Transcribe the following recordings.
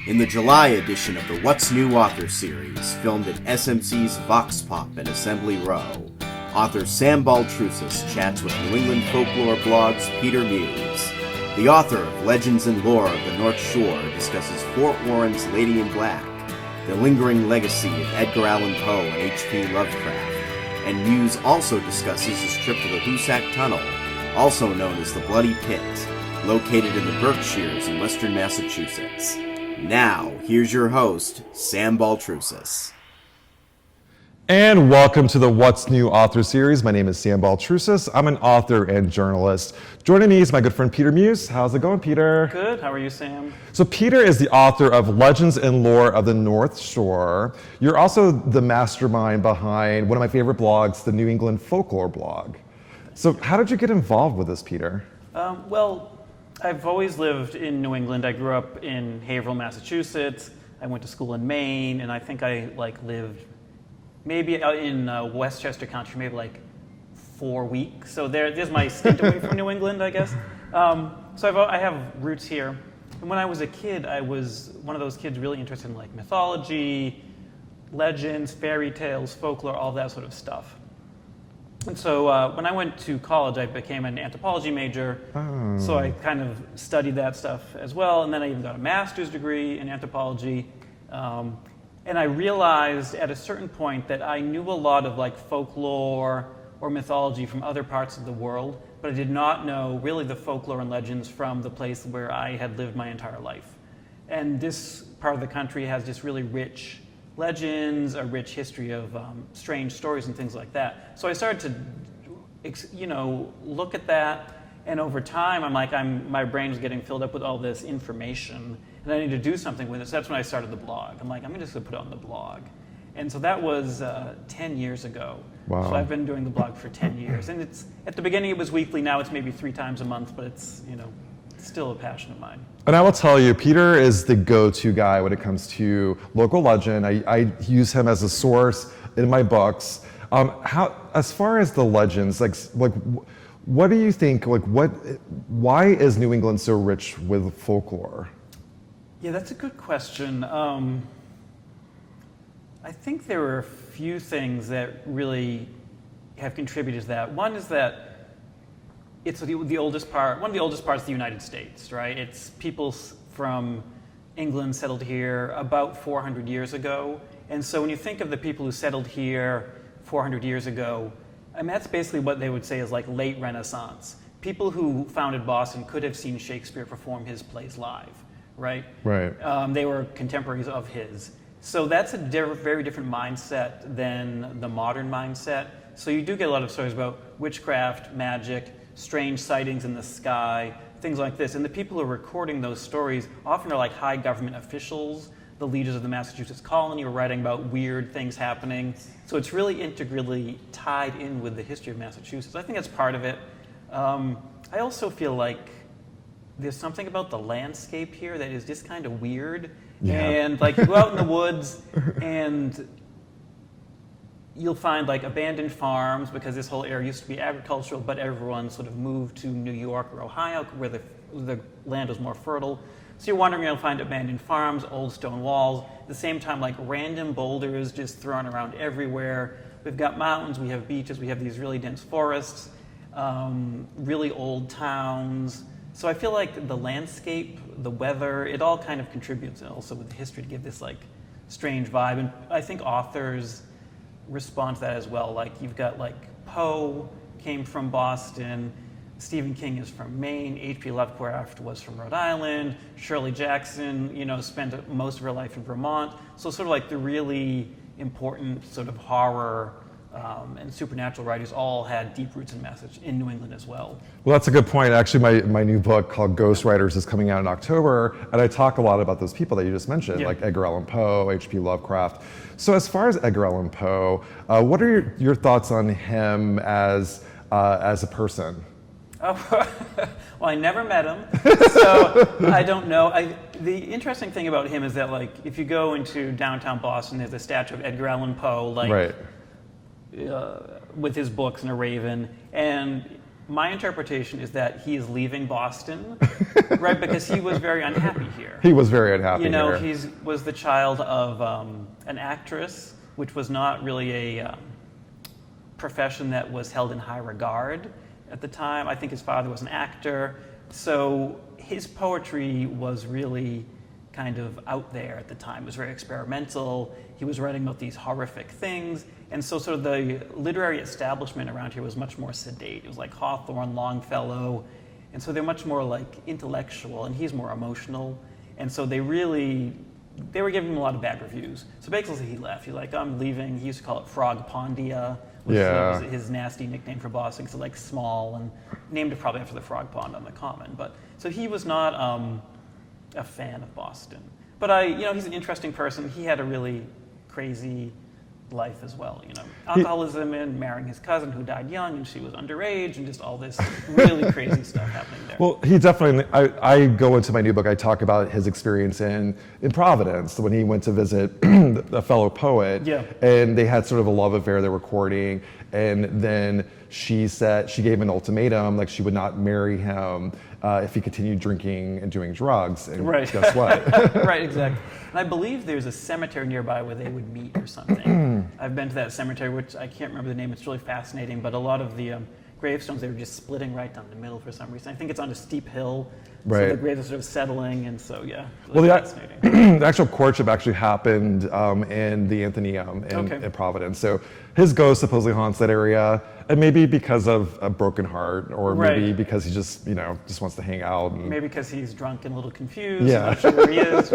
In the July edition of the What's New Author series, filmed at SMC's Vox Pop in Assembly Row, author Sam Baltrusis chats with New England Folklore blog's Peter Muse. The author of Legends and Lore of the North Shore discusses Fort Warren's Lady in Black, the lingering legacy of Edgar Allan Poe and H.P. Lovecraft, and Muse also discusses his trip to the Hoosac Tunnel, also known as the Bloody Pit, located in the Berkshires in western Massachusetts. Now, here's your host, Sam Baltrusis. And welcome to the What's New Author series. My name is Sam Baltrusis. I'm an author and journalist. Joining me is my good friend Peter Muse. How's it going, Peter? Good. How are you, Sam? So Peter is the author of Legends and Lore of the North Shore. You're also the mastermind behind one of my favorite blogs, the New England Folklore blog. So how did you get involved with this, Peter? Well, I've always lived in New England. I grew up in Haverhill, Massachusetts. I went to school in Maine, and I think I lived maybe out in Westchester County for maybe 4 weeks. So there's my stint away from New England, I guess. So I have roots here. And when I was a kid, I was one of those kids really interested in mythology, legends, fairy tales, folklore, all that sort of stuff. And so when I went to college, I became an anthropology major. Oh. So I kind of studied that stuff as well. And then I even got a master's degree in anthropology. And I realized at a certain point that I knew a lot of folklore or mythology from other parts of the world, but I did not know really the folklore and legends from the place where I had lived my entire life. And this part of the country has just really rich legends, a rich history of strange stories and things like that. So I started to, look at that, and over time, my brain was getting filled up with all this information, and I need to do something with it. So that's when I started the blog. I'm just gonna put it on the blog. And so that was 10 years ago. Wow. So I've been doing the blog for 10 years. And at the beginning it was weekly, now it's maybe 3 times a month, but it's, still a passion of mine. And I will tell you, Peter is the go-to guy when it comes to local legend. I use him as a source in my books. As far as the legends, what do you think? Why is New England so rich with folklore? Yeah, that's a good question. I think there are a few things that really have contributed to that. One is that it's one of the oldest parts of the United States, right? It's people from England settled here about 400 years ago. And so when you think of the people who settled here 400 years ago, that's basically what they would say is late Renaissance. People who founded Boston could have seen Shakespeare perform his plays live, right? Right. They were contemporaries of his. So that's a very different mindset than the modern mindset. So you do get a lot of stories about witchcraft, magic, strange sightings in the sky, things like this. And the people who are recording those stories often are high government officials. The leaders of the Massachusetts colony were writing about weird things happening. So it's really integrally tied in with the history of Massachusetts. I think that's part of it. I also feel like there's something about the landscape here that is just kind of weird. Yeah. And you go out in the woods and you'll find abandoned farms, because this whole area used to be agricultural, but everyone sort of moved to New York or Ohio where the land was more fertile. So you're wandering around, find abandoned farms, old stone walls. At the same time, random boulders just thrown around everywhere. We've got mountains, we have beaches, we have these really dense forests, really old towns. So I feel like the landscape, the weather, it all kind of contributes, and also with the history, to give this strange vibe. And I think authors respond to that as well. You've got Poe came from Boston, Stephen King is from Maine, H.P. Lovecraft was from Rhode Island, Shirley Jackson, spent most of her life in Vermont. So sort of the really important sort of horror and supernatural writers all had deep roots in New England as well. Well, that's a good point. Actually, my new book called Ghost Writers is coming out in October, and I talk a lot about those people that you just mentioned, like Edgar Allan Poe, H.P. Lovecraft. So as far as Edgar Allan Poe, what are your thoughts on him as a person? Oh, well, I never met him, so I don't know. The interesting thing about him is that, if you go into downtown Boston, there's a statue of Edgar Allan Poe, right. With his books and a raven, and my interpretation is that he is leaving Boston, right? Because he was very unhappy here. He was very unhappy You know, here. he was the child of an actress, which was not really a profession that was held in high regard at the time. I think his father was an actor. So his poetry was really kind of out there at the time. It was very experimental. He was writing about these horrific things. And so sort of the literary establishment around here was much more sedate. It was like Hawthorne, Longfellow. And so they're much more like intellectual, and he's more emotional. And so they were giving him a lot of bad reviews. So basically he left. He's like, I'm leaving. He used to call it Frog Pondia, which was his nasty nickname for Boston, because it's like small, and named it probably after the frog pond on the Common. But so he was not a fan of Boston. But he's an interesting person. He had a really crazy life as well, alcoholism and marrying his cousin who died young, and she was underage, and just all this really crazy stuff happening there. Well, he definitely, I go into my new book, I talk about his experience in Providence when he went to visit a fellow poet, and they had sort of a love affair they were courting, and then she gave an ultimatum, like she would not marry him if he continued drinking and doing drugs, and guess what? Right, exactly. And I believe there's a cemetery nearby where they would meet or something. I've been to that cemetery, which I can't remember the name. It's really fascinating, but a lot of the gravestones, they were just splitting right down the middle for some reason. I think it's on a steep hill, so the graves are sort of settling, and so really fascinating. The actual courtship actually happened in the Athenaeum in Providence. So his ghost supposedly haunts that area, and maybe because of a broken heart, or maybe because he just wants to hang out. And maybe because he's drunk and a little confused. Not sure where he is.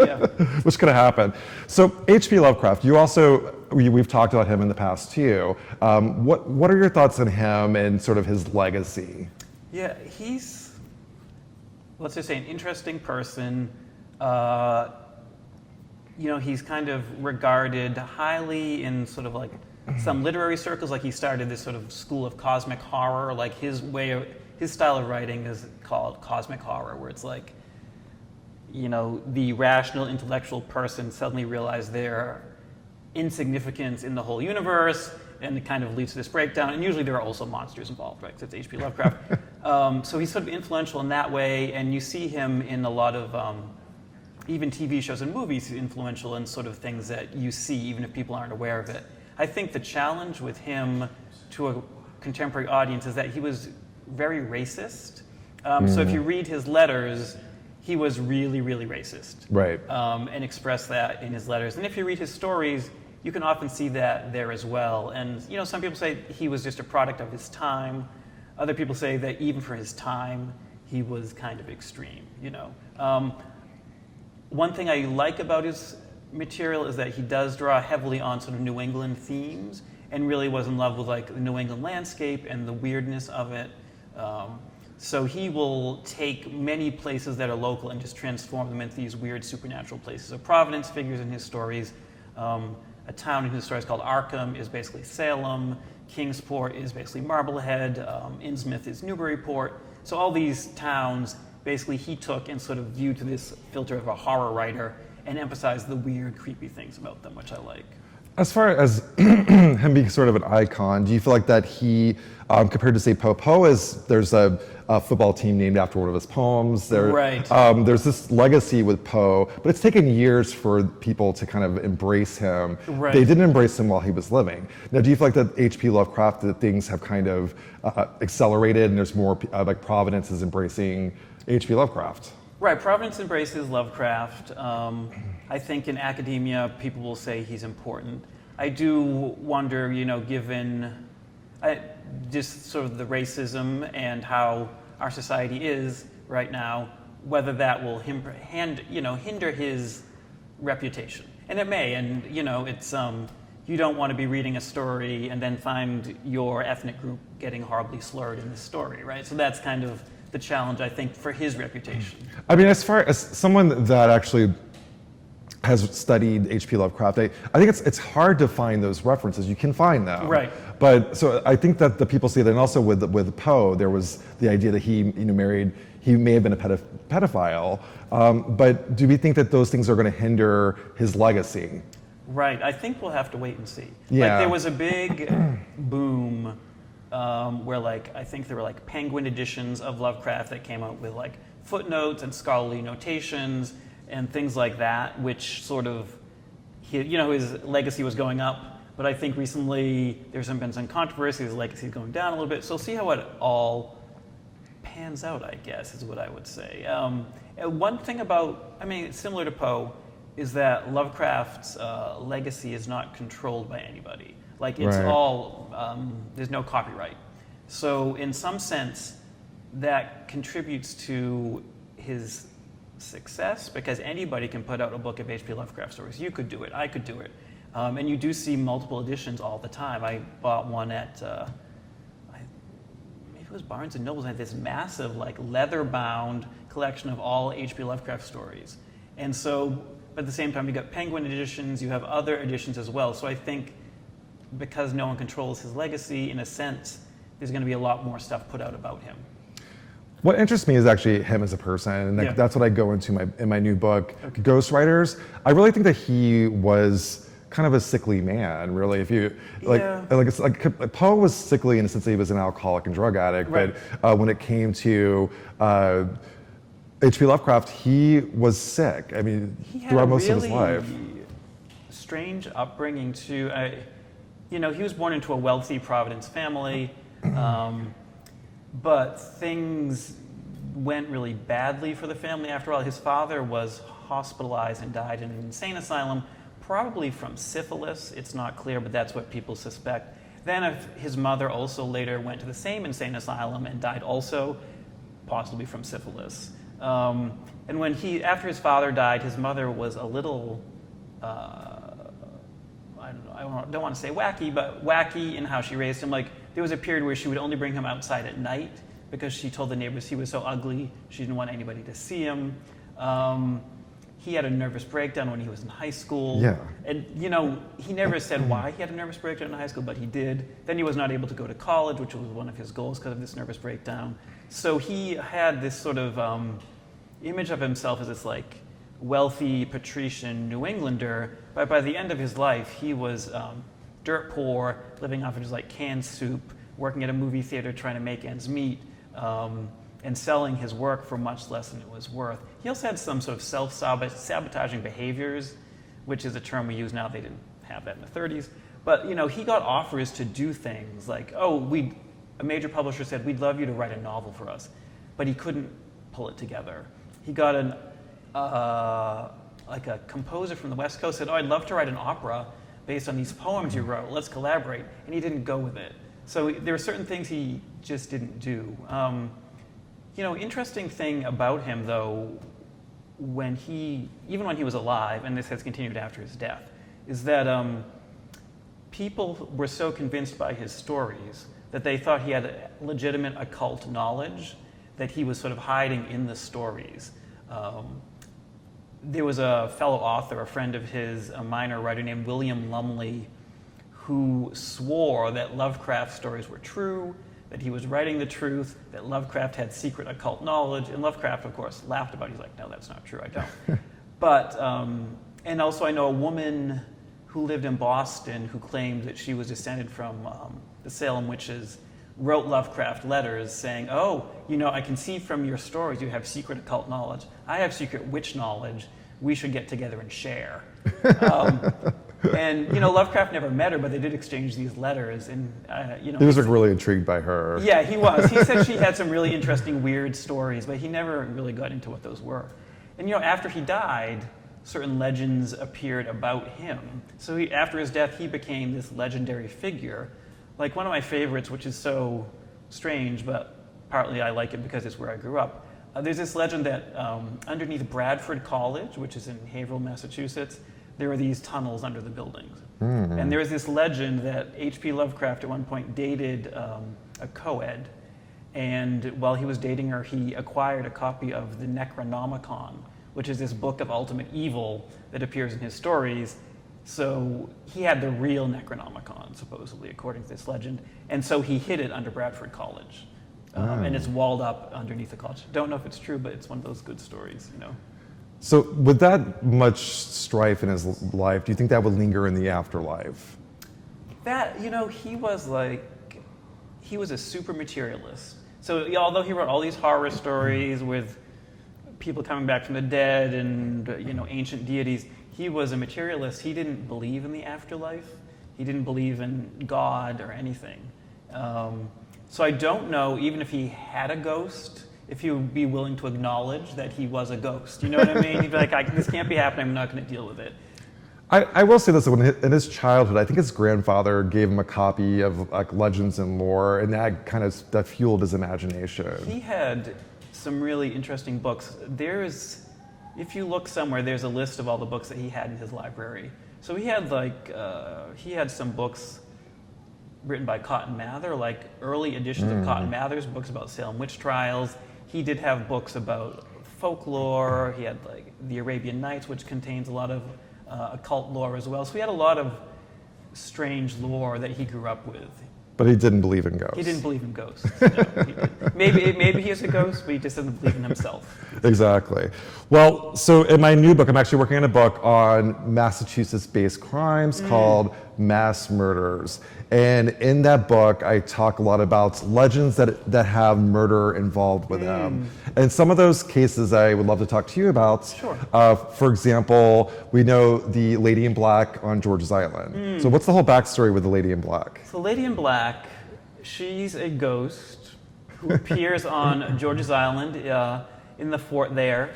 Which could have happened. So H.P. Lovecraft, you also, we've talked about him in the past too. What are your thoughts on him and sort of his legacy? Yeah, he's, let's just say, an interesting person. He's kind of regarded highly in sort of like some literary circles. Like he started this sort of school of cosmic horror. Like his style of writing is called cosmic horror, where it's like, the rational, intellectual person suddenly realized their insignificance in the whole universe, and it kind of leads to this breakdown. And usually there are also monsters involved, right? Because it's H.P. Lovecraft. So he's sort of influential in that way, and you see him in a lot of even TV shows and movies. He's influential in sort of things that you see, even if people aren't aware of it. I think the challenge with him to a contemporary audience is that he was very racist. So if you read his letters, he was really, really racist. Right. And expressed that in his letters. And if you read his stories, you can often see that there as well. And some people say he was just a product of his time. Other people say that even for his time, he was kind of extreme. One thing I like about his material is that he does draw heavily on sort of New England themes, and really was in love with like the New England landscape and the weirdness of it. So he will take many places that are local and just transform them into these weird supernatural places. So Providence figures in his stories. A town in his stories called Arkham is basically Salem. Kingsport is basically Marblehead. Innsmouth is Newburyport. So all these towns, basically he took and sort of viewed through this filter of a horror writer and emphasized the weird, creepy things about them, which I like. As far as him being sort of an icon, do you feel like that he, compared to say Poe, there's a football team named after one of his poems. There's this legacy with Poe, but it's taken years for people to kind of embrace him. Right. They didn't embrace him while he was living. Now, do you feel like that H.P. Lovecraft, that things have kind of accelerated, and there's more, like Providence is embracing H.P. Lovecraft? Right, Providence embraces Lovecraft. I think in academia, people will say he's important. I do wonder, given just sort of the racism and how our society is right now, whether that will hinder his reputation. And it may, and it's you don't want to be reading a story and then find your ethnic group getting horribly slurred in the story, right? So that's kind of the challenge, I think, for his reputation. I mean, as far as someone that actually has studied H.P. Lovecraft, I think it's hard to find those references. You can find them, right? But so I think that the people see that, and also with Poe, there was the idea that he married. He may have been a pedophile, but do we think that those things are going to hinder his legacy? Right. I think we'll have to wait and see. Yeah. Like there was a big boom where like I think there were like Penguin editions of Lovecraft that came out with like footnotes and scholarly notations and things like that, which sort of, his legacy was going up. But I think recently there's been some controversy, his legacy is going down a little bit. So see how it all pans out, I guess, is what I would say. One thing about, similar to Poe, is that Lovecraft's legacy is not controlled by anybody. Like, it's all, there's no copyright. So in some sense, that contributes to his success, because anybody can put out a book of H.P. Lovecraft stories. You could do it, I could do it. And you do see multiple editions all the time. I bought one at, maybe it was Barnes & Noble, had this massive, like, leather-bound collection of all H.P. Lovecraft stories. And so, at the same time, you got Penguin editions, you have other editions as well. So I think because no one controls his legacy, in a sense, there's going to be a lot more stuff put out about him. What interests me is actually him as a person, and that's what I go into in my new book, Ghostwriters. I really think that he was kind of a sickly man, really. If you like Poe was sickly in the sense that he was an alcoholic and drug addict, right. But when it came to H.P. Lovecraft, he was sick. I mean, throughout most of his life. Strange upbringing too. He was born into a wealthy Providence family. But things went really badly for the family after all. His father was hospitalized and died in an insane asylum, probably from syphilis. It's not clear, but that's what people suspect. Then his mother also later went to the same insane asylum and died also, possibly from syphilis. And when after his father died, his mother was a little, I don't want to say wacky, but wacky in how she raised him. Like, there was a period where she would only bring him outside at night because she told the neighbors he was so ugly, she didn't want anybody to see him. He had a nervous breakdown when he was in high school. Yeah. And, he never said why he had a nervous breakdown in high school, but he did. Then he was not able to go to college, which was one of his goals because of this nervous breakdown. So he had this sort of image of himself as this, like, wealthy patrician New Englander, but by the end of his life, he was dirt poor, living off of just like canned soup, working at a movie theater trying to make ends meet, and selling his work for much less than it was worth. He also had some sort of self-sabotaging behaviors, which is a term we use now. They didn't have that in the 30s. But he got offers to do things like, a major publisher said, we'd love you to write a novel for us, but he couldn't pull it together. He got a composer from the West Coast said, I'd love to write an opera based on these poems you wrote, let's collaborate. And he didn't go with it. So there were certain things he just didn't do. Interesting thing about him though, even when he was alive, and this has continued after his death, is that people were so convinced by his stories that they thought he had legitimate occult knowledge that he was sort of hiding in the stories. There was a fellow author, a friend of his, a minor writer named William Lumley, who swore that Lovecraft stories were true, that he was writing the truth, that Lovecraft had secret occult knowledge, and Lovecraft, of course, laughed about it. He's like, no, that's not true, I don't. But, and also I know a woman who lived in Boston who claimed that she was descended from the Salem witches, wrote Lovecraft letters saying, I can see from your stories you have secret occult knowledge. I have secret witch knowledge. We should get together and share. And Lovecraft never met her, but they did exchange these letters. And he was really intrigued by her. Yeah, he was. He said she had some really interesting, weird stories, but he never really got into what those were. And after he died, certain legends appeared about him. So after his death, he became this legendary figure. Like one of my favorites, which is so strange, but partly I like it because it's where I grew up. There's this legend that underneath Bradford College, which is in Haverhill, Massachusetts, there are these tunnels under the buildings. Mm-hmm. And there's this legend that H.P. Lovecraft at one point dated a co-ed, and while he was dating her, he acquired a copy of the Necronomicon, which is this book of ultimate evil that appears in his stories. So he had the real Necronomicon, supposedly, according to this legend. And so he hid it under Bradford College. And it's walled up underneath the college. Don't know if it's true, but it's one of those good stories, So with that much strife in his life, do you think that would linger in the afterlife? That, he was like, he was a super materialist. So although he wrote all these horror stories with people coming back from the dead and ancient deities, he was a materialist. He didn't believe in the afterlife. He didn't believe in God or anything. So I don't know, even if he had a ghost, if he would be willing to acknowledge that he was a ghost. You know what I mean? He'd be like, this can't be happening. I'm not going to deal with it. I will say this, in his childhood, I think his grandfather gave him a copy of like Legends and Lore, and that fueled his imagination. He had some really interesting books. If you look somewhere, there's a list of all the books that he had in his library. So he had some books written by Cotton Mather, like early editions of Cotton Mather's books about Salem witch trials. He did have books about folklore. He had like the Arabian Nights, which contains a lot of occult lore as well. So he had a lot of strange lore that he grew up with. But he didn't believe in ghosts. He didn't believe in ghosts. No, he didn't. Maybe he is a ghost, but he just doesn't believe in himself. Exactly. Well, so in my new book, I'm actually working on a book on Massachusetts-based crimes called Mass Murders. And in that book, I talk a lot about legends that have murder involved with them. And some of those cases I would love to talk to you about. Sure. For example, we know the Lady in Black on George's Island. So what's the whole backstory with the Lady in Black? So Lady in Black, she's a ghost who appears on George's Island in the fort there,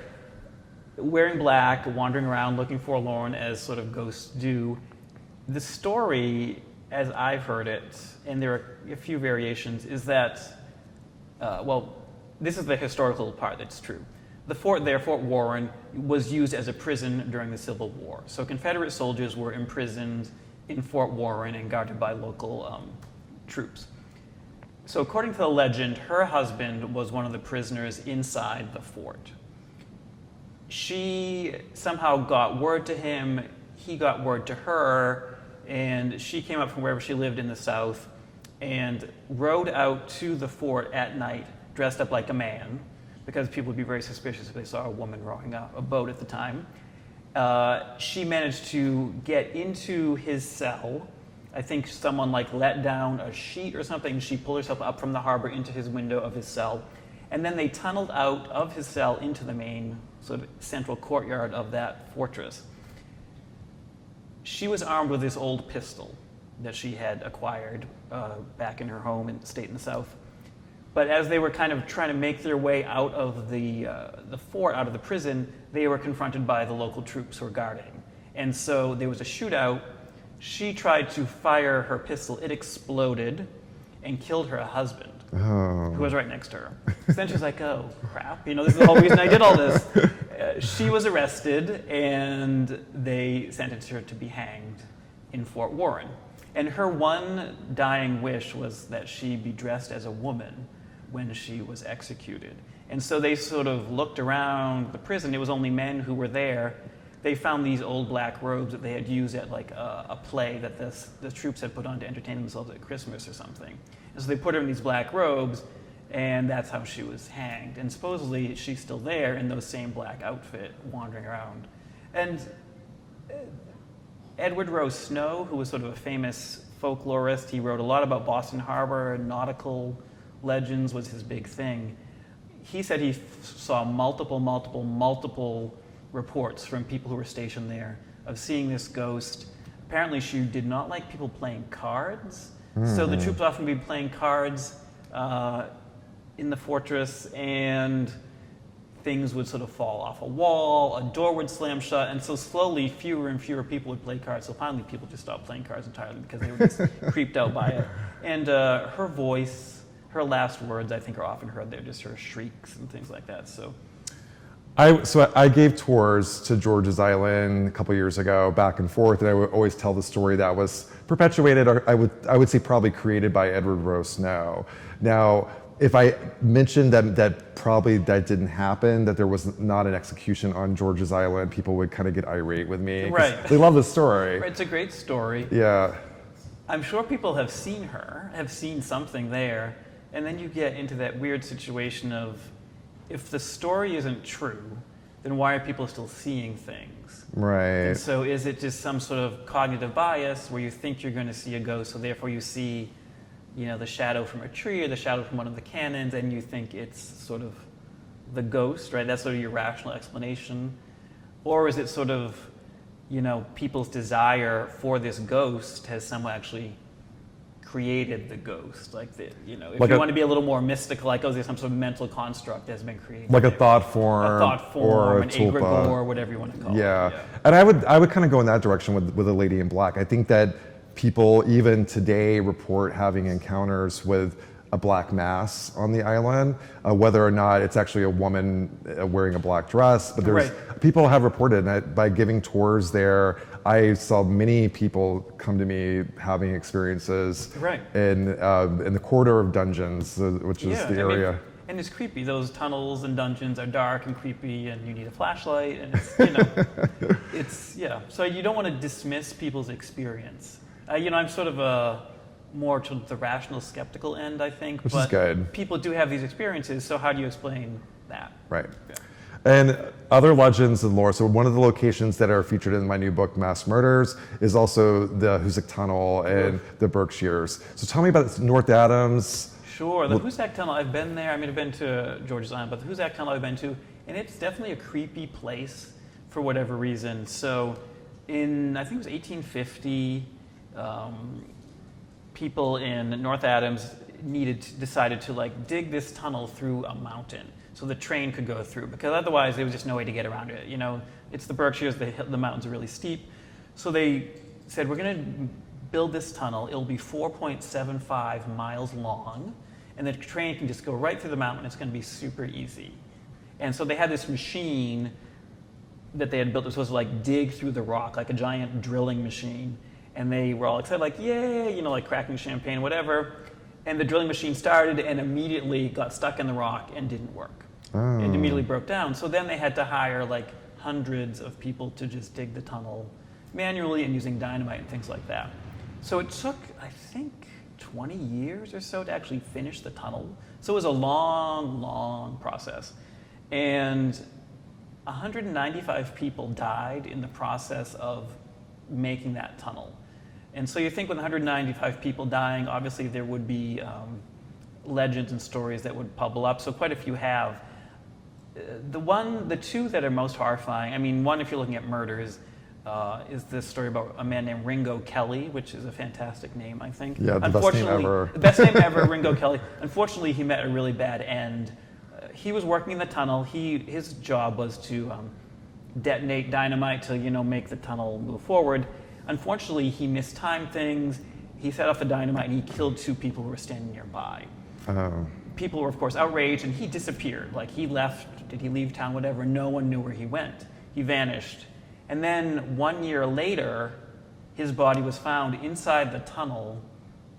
wearing black, wandering around looking forlorn as sort of ghosts do. The story, as I've heard it, and there are a few variations, is that, this is the historical part that's true. The fort there, Fort Warren, was used as a prison during the Civil War. So Confederate soldiers were imprisoned in Fort Warren and guarded by local troops. So according to the legend, her husband was one of the prisoners inside the fort. She somehow got word to him, he got word to her, and she came up from wherever she lived in the South and rode out to the fort at night dressed up like a man, because people would be very suspicious if they saw a woman rowing a boat at the time. She managed to get into his cell. I think someone let down a sheet or something. She pulled herself up from the harbor into his window of his cell. And then they tunneled out of his cell into the main sort of central courtyard of that fortress. She was armed with this old pistol that she had acquired back in her home and state in the South. But as they were kind of trying to make their way out of the fort, out of the prison, they were confronted by the local troops who were guarding. And so there was a shootout. She tried to fire her pistol. It exploded and killed her husband, who was right next to her. So then she's like, oh, crap. This is the whole reason I did all this. She was arrested, and they sentenced her to be hanged in Fort Warren. And her one dying wish was that she be dressed as a woman when she was executed. And so they sort of looked around the prison. It was only men who were there. They found these old black robes that they had used at a play that the troops had put on to entertain themselves at Christmas or something. And so they put her in these black robes, and that's how she was hanged. And supposedly she's still there in those same black outfit, wandering around. And Edward Rowe Snow, who was sort of a famous folklorist, he wrote a lot about Boston Harbor, nautical legends was his big thing. He said he saw multiple reports from people who were stationed there of seeing this ghost. Apparently she did not like people playing cards. So the troops often would be playing cards in the fortress, and things would sort of fall off a wall, a door would slam shut, and so slowly fewer and fewer people would play cards. So finally people just stopped playing cards entirely because they were just creeped out by it. And her voice, her last words, I think, are often heard there, just her shrieks and things like that. So I gave tours to George's Island a couple years ago, back and forth, and I would always tell the story that was perpetuated, or I would say probably created by Edward Rowe Snow. Now, if I mentioned that probably that didn't happen, that there was not an execution on George's Island, people would kind of get irate with me. Right. They love the story. It's a great story. Yeah. I'm sure people have seen something there, and then you get into that weird situation of, if the story isn't true, then why are people still seeing things? Right. And so is it just some sort of cognitive bias where you think you're going to see a ghost, so therefore you see the shadow from a tree or the shadow from one of the cannons, and you think it's sort of the ghost, right? That's sort of your rational explanation. Or is it sort of, people's desire for this ghost has somehow actually created the ghost? If you want to be a little more mystical, there's some sort of mental construct that has been created. Like a thought form. Or an egregore, whatever you want to call it. Yeah. And I would kind of go in that direction with A Lady in Black. I think that people even today report having encounters with a black mass on the island, whether or not it's actually a woman wearing a black dress. But people have reported that by giving tours there, I saw many people come to me having experiences in the corridor of dungeons, which is the area. And it's creepy. Those tunnels and dungeons are dark and creepy, and you need a flashlight, and it's So you don't want to dismiss people's experience. I'm sort of more to the rational, skeptical end, I think. Which is good. People do have these experiences, so how do you explain that? Right. Yeah. And other legends and lore. So one of the locations that are featured in my new book, Mass Murders, is also the Hoosick Tunnel and the Berkshires. So tell me about North Adams. Sure. The Hoosac Tunnel, I've been there. I've been to George's Island, but the Hoosac Tunnel I've been to, and it's definitely a creepy place for whatever reason. So I think it was 1850, people in North Adams decided to dig this tunnel through a mountain so the train could go through, because otherwise there was just no way to get around it. It's the Berkshires, the mountains are really steep. So they said, we're going to build this tunnel. It'll be 4.75 miles long, and the train can just go right through the mountain. It's going to be super easy. And so they had this machine that they had built that was supposed to dig through the rock, like a giant drilling machine. And they were all excited, yay, cracking champagne, whatever. And the drilling machine started and immediately got stuck in the rock and didn't work. Oh. It immediately broke down. So then they had to hire hundreds of people to just dig the tunnel manually and using dynamite and things like that. So it took, I think, 20 years or so to actually finish the tunnel. So it was a long, long process. And 195 people died in the process of making that tunnel. And so you think with 195 people dying, obviously there would be legends and stories that would bubble up. So quite a few have. The two that are most horrifying, one, if you're looking at murders, is this story about a man named Ringo Kelly, which is a fantastic name, I think. Yeah, the best name ever. The best name ever, Ringo Kelly. Unfortunately, he met a really bad end. He was working in the tunnel. His job was to detonate dynamite to, make the tunnel move forward. Unfortunately, he mistimed things. He set off the dynamite and he killed 2 people who were standing nearby. Oh. People were, of course, outraged, and he disappeared. He left, did he leave town, whatever. No one knew where he went. He vanished. And then 1 year later, his body was found inside the tunnel.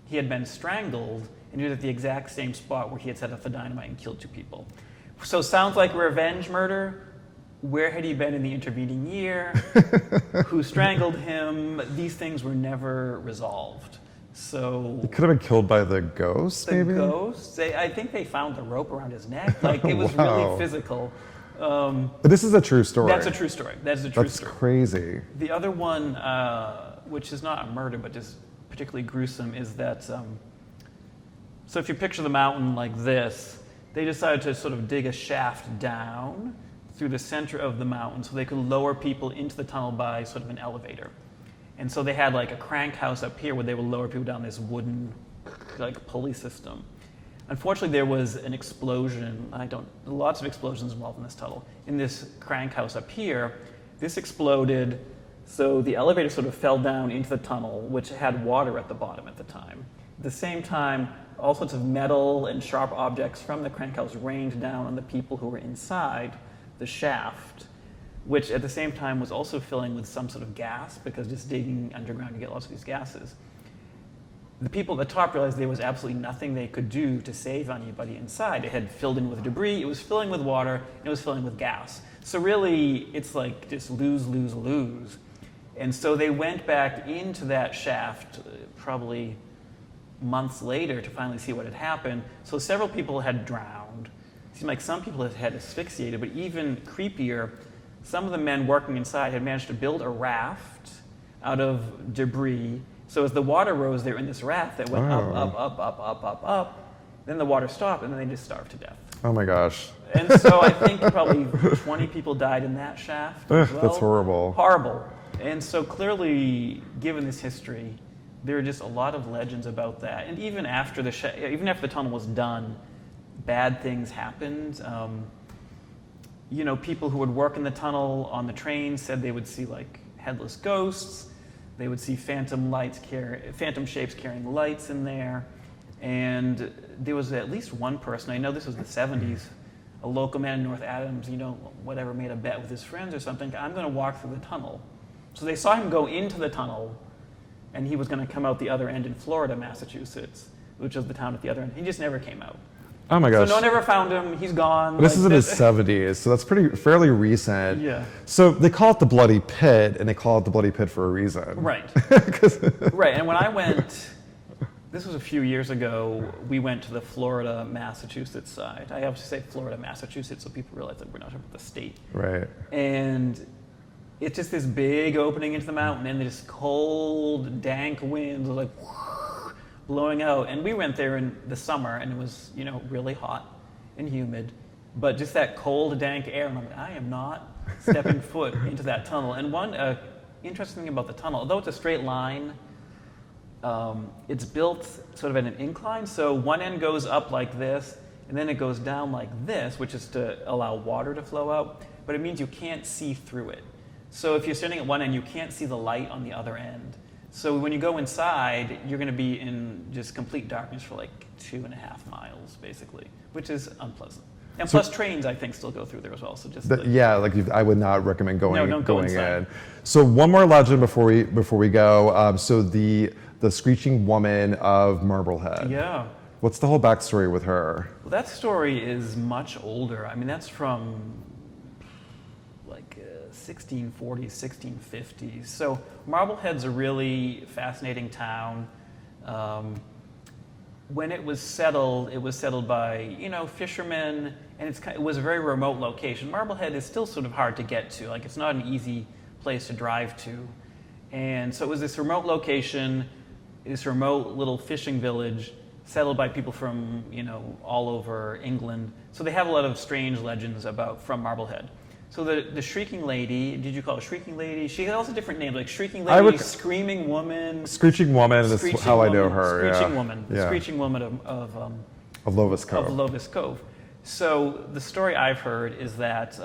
He had been strangled, and he was at the exact same spot where he had set off the dynamite and killed 2 people. So sounds like a revenge murder. Where had he been in the intervening year? Who strangled him? These things were never resolved. So he could have been killed by the ghost, maybe? The ghost? I think they found the rope around his neck. It was really physical. But this is a true story. That's a true story. That's a true story. That's crazy. The other one, which is not a murder, but just particularly gruesome, is that, so if you picture the mountain like this, they decided to sort of dig a shaft down through the center of the mountain so they could lower people into the tunnel by sort of an elevator. And so they had a crank house up here where they would lower people down this wooden pulley system. Unfortunately, there was an explosion. Lots of explosions involved in this tunnel. In this crank house up here, this exploded, so the elevator sort of fell down into the tunnel, which had water at the bottom at the time. At the same time, all sorts of metal and sharp objects from the crank house rained down on the people who were inside the shaft, which at the same time was also filling with some sort of gas, because just digging underground you get lots of these gases. The people at the top realized there was absolutely nothing they could do to save anybody inside. It had filled in with debris, it was filling with water, and it was filling with gas. So really, it's just lose, lose, lose. And so they went back into that shaft probably months later to finally see what had happened. So several people had drowned. It seemed like some people had asphyxiated, but even creepier, some of the men working inside had managed to build a raft out of debris So as the water rose, they were in this raft that went up, up. Then the water stopped, and then they just starved to death. Oh my gosh. And so I think probably 20 people died in that shaft as well. That's horrible. Horrible. And so clearly, given this history, there are just a lot of legends about that. And even after the tunnel was done, bad things happened. People who would work in the tunnel on the train said they would see like headless ghosts. They would see phantom shapes carrying lights in there. And there was at least one person, I know this was the 70s, a local man in North Adams, whatever, made a bet with his friends or something, I'm going to walk through the tunnel. So they saw him go into the tunnel, and he was going to come out the other end in Florida, Massachusetts, which was the town at the other end. He just never came out. Oh my gosh. So no one ever found him. He's gone. This is in his 70s, so that's fairly recent. Yeah. So they call it the Bloody Pit, and they call it the Bloody Pit for a reason. Right. Right. And when I went, this was a few years ago, we went to the Florida, Massachusetts side. I have to say Florida, Massachusetts, so people realize that we're not talking about the state. Right. And it's just this big opening into the mountain, and this cold, dank wind, like blowing out. And we went there in the summer, and it was, really hot and humid. But just that cold, dank air, and I'm like, I am not stepping foot into that tunnel. And one interesting thing about the tunnel, although it's a straight line, it's built sort of at an incline. So one end goes up like this, and then it goes down like this, which is to allow water to flow out. But it means you can't see through it. So if you're standing at one end, you can't see the light on the other end. So when you go inside, you're going to be in just complete darkness for like 2.5 miles, basically, which is unpleasant. And plus trains, I think, still go through there as well. So just I would not recommend going inside. in. So one more legend before we go. So the Screeching Woman of Marblehead. Yeah. What's the whole backstory with her? Well, that story is much older. I mean, that's from like 1640s, 1650s. So Marblehead's a really fascinating town. When it was settled by, fishermen, and it was a very remote location. Marblehead is still sort of hard to get to. Like, it's not an easy place to drive to. And so it was this remote location, this remote little fishing village settled by people from, all over England. So they have a lot of strange legends from Marblehead. So the Shrieking Lady, did you call her Shrieking Lady? She had also different names, like Shrieking Lady, Screaming Woman. Screeching Woman, that's how I know her. Screeching Woman. The Screeching Woman of Lovis Cove. Of Lovis Cove. So the story I've heard is that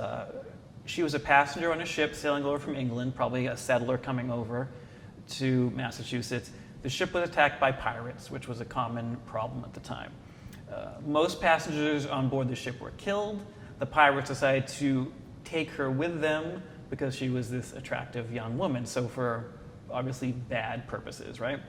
she was a passenger on a ship sailing over from England, probably a settler coming over to Massachusetts. The ship was attacked by pirates, which was a common problem at the time. Most passengers on board the ship were killed. The pirates decided to take her with them because she was this attractive young woman, so for obviously bad purposes, right?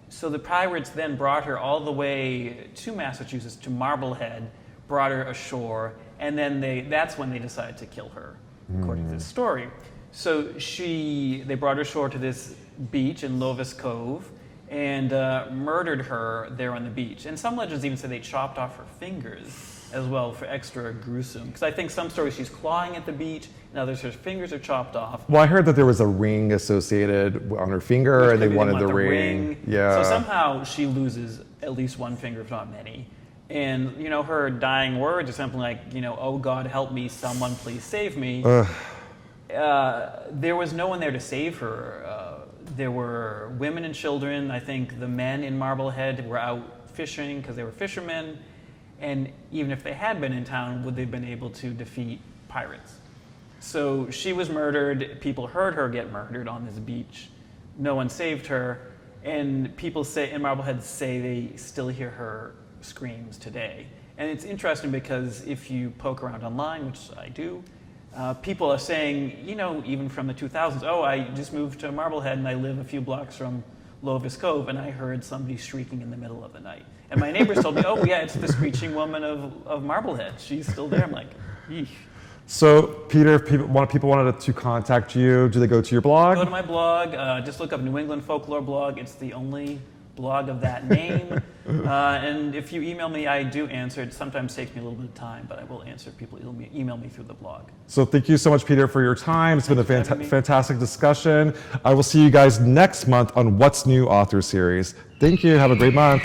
So the pirates then brought her all the way to Massachusetts, to Marblehead, brought her ashore, and then that's when they decided to kill her, according to this story. So they brought her ashore to this beach in Lovis Cove and murdered her there on the beach. And some legends even say they chopped off her fingers as well for extra gruesome. Because I think some stories she's clawing at the beach, and others her fingers are chopped off. Well, I heard that there was a ring associated on her finger, and they wanted the ring. Yeah. So somehow she loses at least one finger, if not many. And, her dying words are something like, oh God, help me, someone please save me. There was no one there to save her. There were women and children. I think the men in Marblehead were out fishing because they were fishermen. And even if they had been in town, would they have been able to defeat pirates? So she was murdered. People heard her get murdered on this beach. No one saved her. And people in Marblehead say they still hear her screams today. And it's interesting because if you poke around online, which I do, people are saying, even from the 2000s, oh, I just moved to Marblehead and I live a few blocks from Lovis Cove, and I heard somebody shrieking in the middle of the night. And my neighbors told me, oh, yeah, it's the Screeching Woman of Marblehead. She's still there. I'm like, yeesh. So, Peter, if people wanted to contact you, do they go to your blog? Go to my blog. Just look up New England Folklore blog. It's the only blog of that name. And if you email me, I do answer. It sometimes takes me a little bit of time, but I will answer if people email me through the blog. So thank you so much, Peter, for your time. It's been a fantastic discussion. I will see you guys next month on What's New Author Series. Thank you. Have a great month.